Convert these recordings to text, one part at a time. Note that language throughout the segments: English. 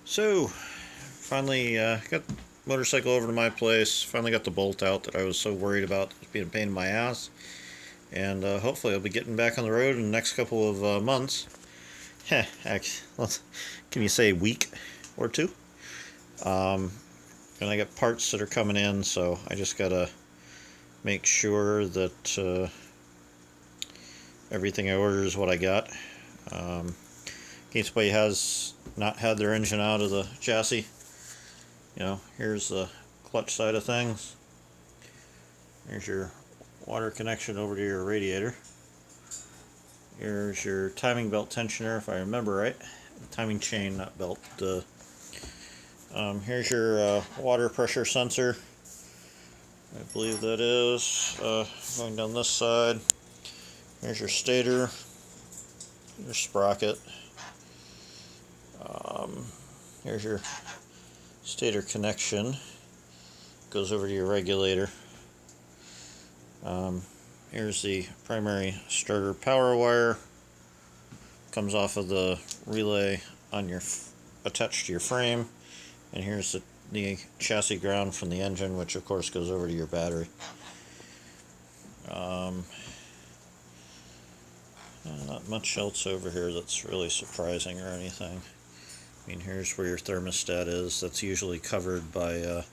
So, finally got the motorcycle over to my place. Finally got the bolt out that I was so worried about being a pain in my ass. And hopefully I'll be getting back on the road in the next couple of months. Heh, can you say week or two? Um, and I got parts that are coming in, so I just gotta make sure that everything I order is what I got. In case anybody has not had their engine out of the chassis, here's the clutch side of things. Here's your water connection over to your radiator. Here's your timing belt tensioner, if I remember right. Timing chain, not belt. Here's your water pressure sensor. I believe that is going down this side. Here's your stator, your sprocket. Here's your stator connection. Goes over to your regulator. Here's the primary starter power wire. Comes off of the relay on your attached to your frame. And here's the chassis ground from the engine, which of course goes over to your battery. Not much else over here that's really surprising or anything. I mean, here's where your thermostat is. That's usually covered by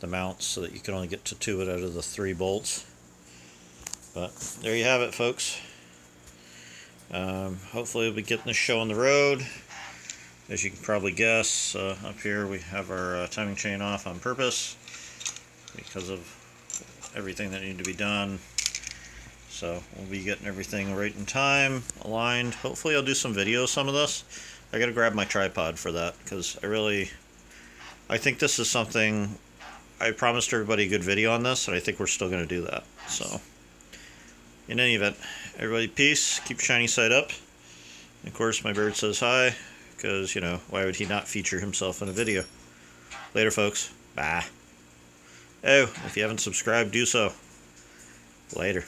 the mounts so that you can only get to 2 out of the 3 bolts. But there you have it, folks. Hopefully we'll be getting this show on the road. As you can probably guess, up here we have our timing chain off on purpose because of everything that needed to be done. So we'll be getting everything right in time, aligned. Hopefully I'll do some videos, some of this. I gotta grab my tripod for that because I think this is something, I promised everybody a good video on this, and I think we're still gonna do that. So in any event, everybody peace, keep shiny side up. And of course my bird says hi, because, why would he not feature himself in a video? Later, folks. Bye. Oh, if you haven't subscribed, do so. Later.